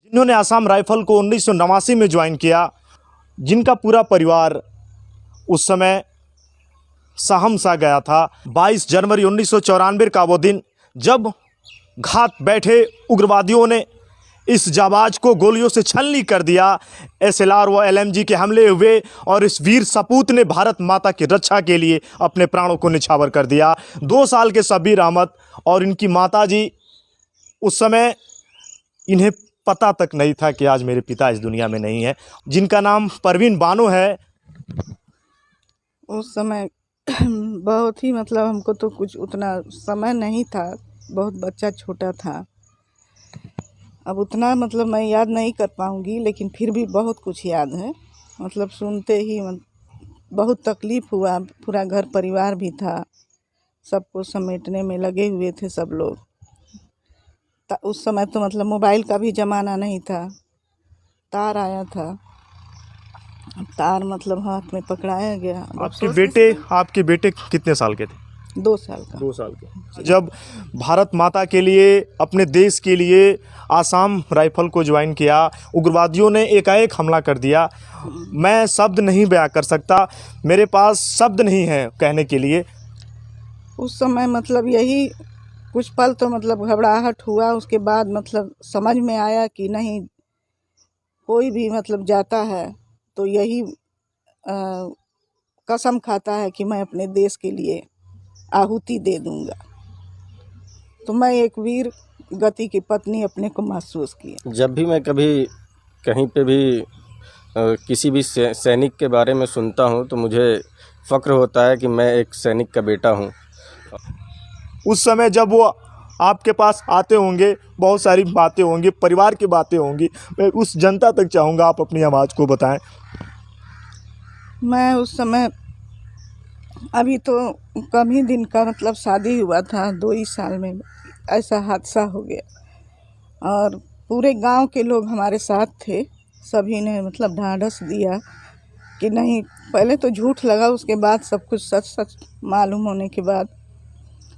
जिन्होंने आसाम राइफल को 1989 में ज्वाइन किया, जिनका पूरा परिवार उस समय सहम सा गया था। 22 जनवरी 1994 का वो दिन जब घात बैठे उग्रवादियों ने इस जाबाज को गोलियों से छलनी कर दिया। SLR व LMG के हमले हुए और इस वीर सपूत ने भारत माता की रक्षा के लिए अपने प्राणों को निछावर कर दिया। 2 साल के शब्बीर अहमद और इनकी माताजी, उस समय इन्हें पता तक नहीं था कि आज मेरे पिता इस दुनिया में नहीं है, जिनका नाम परवीन बानो है। उस समय बहुत ही मतलब हमको तो कुछ उतना समय नहीं था, बहुत बच्चा छोटा था। अब उतना मतलब मैं याद नहीं कर पाऊँगी, लेकिन फिर भी बहुत कुछ याद है। मतलब सुनते ही बहुत तकलीफ़ हुआ। पूरा घर परिवार भी था, सबको समेटने में लगे हुए थे सब लोग। उस समय तो मतलब मोबाइल का भी ज़माना नहीं था, तार आया था। तार मतलब हाथ में पकड़ाया गया। आपके बेटे कितने साल के थे? 2 साल का। 2 साल के। जब भारत माता के लिए, अपने देश के लिए आसाम राइफल को ज्वाइन किया, उग्रवादियों ने एकाएक हमला कर दिया। मैं शब्द नहीं बयां कर सकता, मेरे पास शब्द नहीं है कहने के लिए। उस समय मतलब यही कुछ पल तो मतलब घबराहट हुआ। उसके बाद मतलब समझ में आया कि नहीं, कोई भी मतलब जाता है तो यही कसम खाता है कि मैं अपने देश के लिए आहुति दे दूंगा। तो मैं एक वीर गति की पत्नी अपने को महसूस किया। जब भी मैं कभी कहीं पे भी किसी भी सैनिक के बारे में सुनता हूँ तो मुझे फ़क्र होता है कि मैं एक सैनिक का बेटा हूँ। उस समय जब वो आपके पास आते होंगे, बहुत सारी बातें होंगी, परिवार की बातें होंगी, मैं उस जनता तक चाहूँगा आप अपनी आवाज़ को बताएं। मैं उस समय, अभी तो कम ही दिन का मतलब शादी हुआ था, 2 ही साल में ऐसा हादसा हो गया और पूरे गांव के लोग हमारे साथ थे। सभी ने मतलब ढाढ़स दिया कि नहीं, पहले तो झूठ लगा, उसके बाद सब कुछ सच सच मालूम होने के बाद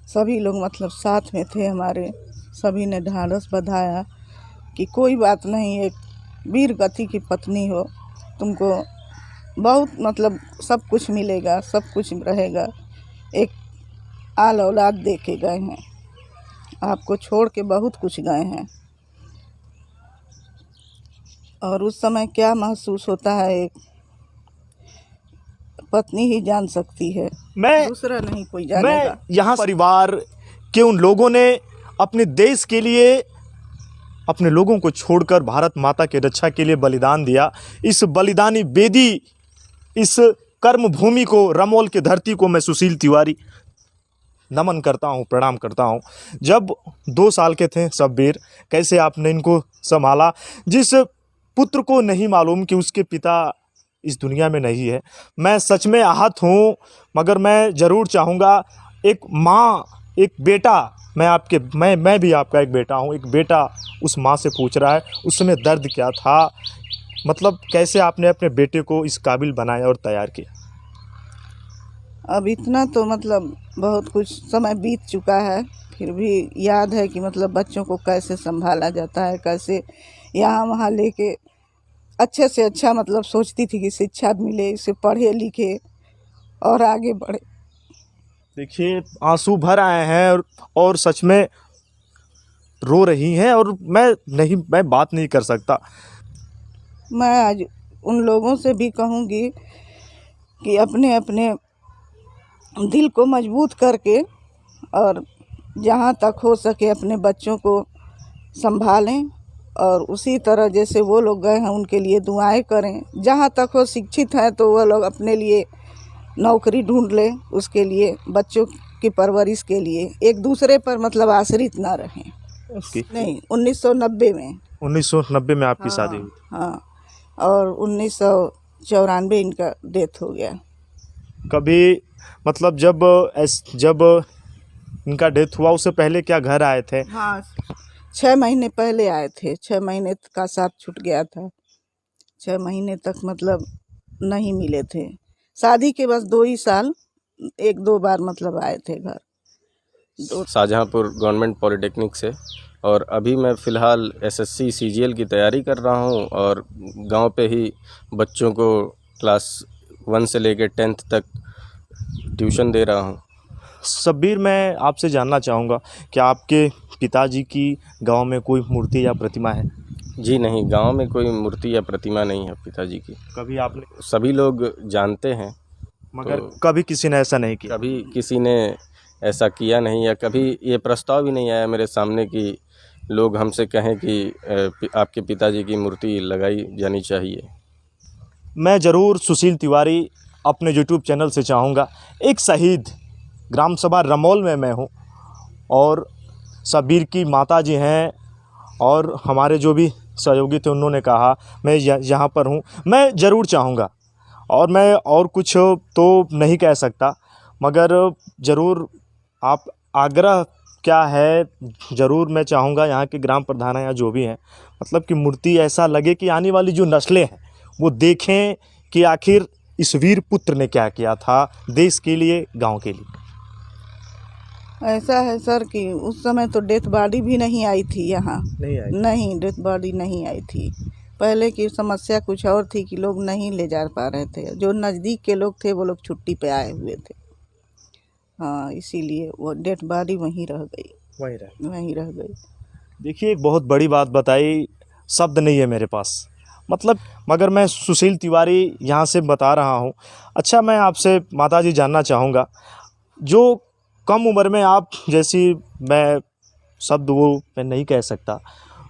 सभी लोग मतलब साथ में थे हमारे। सभी ने ढाढ़स बंधाया कि कोई बात नहीं, एक वीर गति की पत्नी हो, तुमको बहुत मतलब सब कुछ मिलेगा, सब कुछ रहेगा। एक आल औलाद दे के गए हैं, आपको छोड़ के बहुत कुछ गए हैं। और उस समय क्या महसूस होता है, एक पत्नी ही जान सकती है, दूसरा नहीं कोई जानेगा। मैं यहाँ परिवार के उन लोगों ने अपने देश के लिए अपने लोगों को छोड़कर भारत माता की रक्षा के लिए बलिदान दिया। इस बलिदानी बेदी, इस कर्म भूमि को, रमोल की धरती को मैं सुशील तिवारी नमन करता हूँ, प्रणाम करता हूँ। जब 2 साल के थे शब्बीर, कैसे आपने इनको संभाला, जिस पुत्र को नहीं मालूम कि उसके पिता इस दुनिया में नहीं है। मैं सच में आहत हूँ, मगर मैं ज़रूर चाहूँगा, एक माँ, एक बेटा, मैं भी आपका एक बेटा हूँ, एक बेटा उस माँ से पूछ रहा है, उस समय दर्द क्या था, मतलब कैसे आपने अपने बेटे को इस काबिल बनाया और तैयार किया? अब इतना तो मतलब बहुत कुछ समय बीत चुका है, फिर भी याद है कि मतलब बच्चों को कैसे संभाला जाता है, कैसे यहाँ वहाँ लेके अच्छे से अच्छा मतलब सोचती थी कि शिक्षा मिले, इसे पढ़े लिखे और आगे बढ़े। देखिए, आंसू भर आए हैं और सच में रो रही हैं, और मैं बात नहीं कर सकता। मैं आज उन लोगों से भी कहूँगी कि अपने अपने दिल को मजबूत करके और जहाँ तक हो सके अपने बच्चों को संभालें, और उसी तरह जैसे वो लोग गए हैं उनके लिए दुआएं करें। जहाँ तक हो शिक्षित हैं तो वो लोग अपने लिए नौकरी ढूंढ लें, उसके लिए बच्चों की परवरिश के लिए एक दूसरे पर मतलब आश्रित ना रहें। नहीं, 1990 में आपकी शादी हुई? हाँ, और 1994 इनका डेथ हो गया। कभी मतलब जब इनका डेथ हुआ, उससे पहले क्या घर आए थे? हाँ, 6 महीने पहले आए थे। 6 महीने का साथ छूट गया था, 6 महीने तक मतलब नहीं मिले थे। शादी के बस 2 ही साल 1-2 बार मतलब आए थे घर। शाहजहाँपुर गवर्नमेंट पॉलिटेक्निक से और अभी मैं फ़िलहाल एसएससी सीजीएल की तैयारी कर रहा हूँ और गांव पे ही बच्चों को क्लास 1 से लेकर 10th तक ट्यूशन दे रहा हूँ। शब्बीर, मैं आपसे जानना चाहूँगा कि आपके पिताजी की गांव में कोई मूर्ति या प्रतिमा है? जी नहीं, गांव में कोई मूर्ति या प्रतिमा नहीं है पिताजी की। कभी आपने, सभी लोग जानते हैं मगर तो कभी किसी ने ऐसा नहीं किया? कभी किसी ने ऐसा किया नहीं, या कभी ये प्रस्ताव भी नहीं आया मेरे सामने कि लोग हमसे कहें कि आपके पिताजी की मूर्ति लगाई जानी चाहिए। मैं ज़रूर सुशील तिवारी अपने यूट्यूब चैनल से चाहूँगा, एक शहीद ग्राम सभा रमोल में मैं हूँ और शब्बीर की माता जी हैं और हमारे जो भी सहयोगी थे उन्होंने कहा मैं यहाँ पर हूँ। मैं ज़रूर चाहूँगा, और मैं और कुछ तो नहीं कह सकता, मगर ज़रूर आप आग्रह क्या है, ज़रूर मैं चाहूँगा यहाँ के ग्राम प्रधान या जो भी हैं, मतलब कि मूर्ति ऐसा लगे कि आने वाली जो नस्लें हैं वो देखें कि आखिर इस वीर पुत्र ने क्या किया था देश के लिए, गांव के लिए। ऐसा है सर कि उस समय तो डेथ बॉडी भी नहीं आई थी यहाँ। नहीं आई? नहीं, डेथ बॉडी नहीं आई थी। पहले की समस्या कुछ और थी कि लोग नहीं ले जा पा रहे थे, जो नज़दीक के लोग थे वो लोग छुट्टी पे आए हुए थे। हाँ, इसीलिए वो डेथ बॉडी वहीं रह गई, वहीं रह गई। देखिए, एक बहुत बड़ी बात बताई, शब्द नहीं है मेरे पास, मतलब, मगर मैं सुशील तिवारी यहाँ से बता रहा हूँ। अच्छा, मैं आपसे माताजी जानना चाहूँगा, जो कम उम्र में आप जैसी, मैं शब्द वो मैं नहीं कह सकता,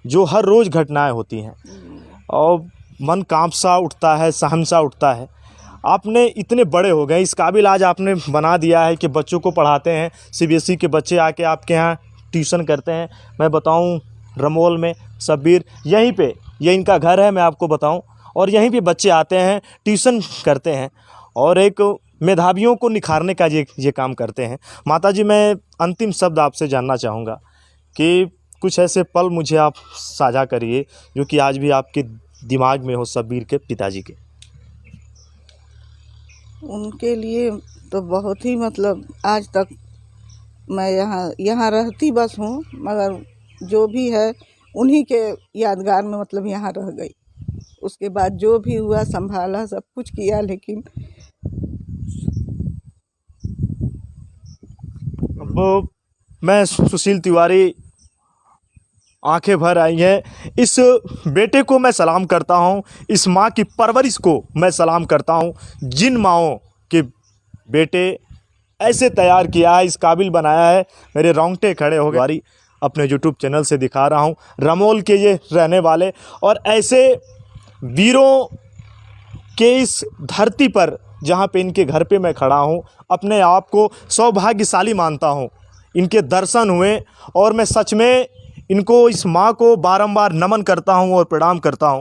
जो हर रोज़ घटनाएं होती हैं और मन काँप सा उठता है, सहम सा उठता है। आपने इतने बड़े हो गए, इस काबिल आज आपने बना दिया है कि बच्चों को पढ़ाते हैं, सीबीएसई के बच्चे आके आपके यहाँ ट्यूशन करते हैं। मैं बताऊं, रमोल में शब्बीर यहीं पे, ये इनका घर है, मैं आपको बताऊं, और यहीं पे बच्चे आते हैं, ट्यूशन करते हैं और एक मेधावियों को निखारने का ये काम करते हैं। माताजी, मैं अंतिम शब्द आपसे जानना चाहूँगा कि कुछ ऐसे पल मुझे आप साझा करिए जो कि आज भी आपके दिमाग में हो शब्बीर के पिताजी के। उनके लिए तो बहुत ही, मतलब आज तक मैं यहाँ रहती बस हूँ, मगर जो भी है उन्हीं के यादगार में, मतलब यहाँ रह गई। उसके बाद जो भी हुआ संभाला, सब कुछ किया, लेकिन अब मैं सुशील तिवारी, आंखें भर आई हैं। इस बेटे को मैं सलाम करता हूं, इस माँ की परवरिश को मैं सलाम करता हूं, जिन माँओं के बेटे ऐसे तैयार किया है, इस काबिल बनाया है। मेरे रोंगटे खड़े हो गए। अपने यूट्यूब चैनल से दिखा रहा हूं, रमोल के ये रहने वाले, और ऐसे वीरों के इस धरती पर जहां पे इनके घर पे मैं खड़ा हूं, अपने आप को सौभाग्यशाली मानता हूं। इनके दर्शन हुए और मैं सच में इनको, इस माँ को बारंबार नमन करता हूं और प्रणाम करता हूं।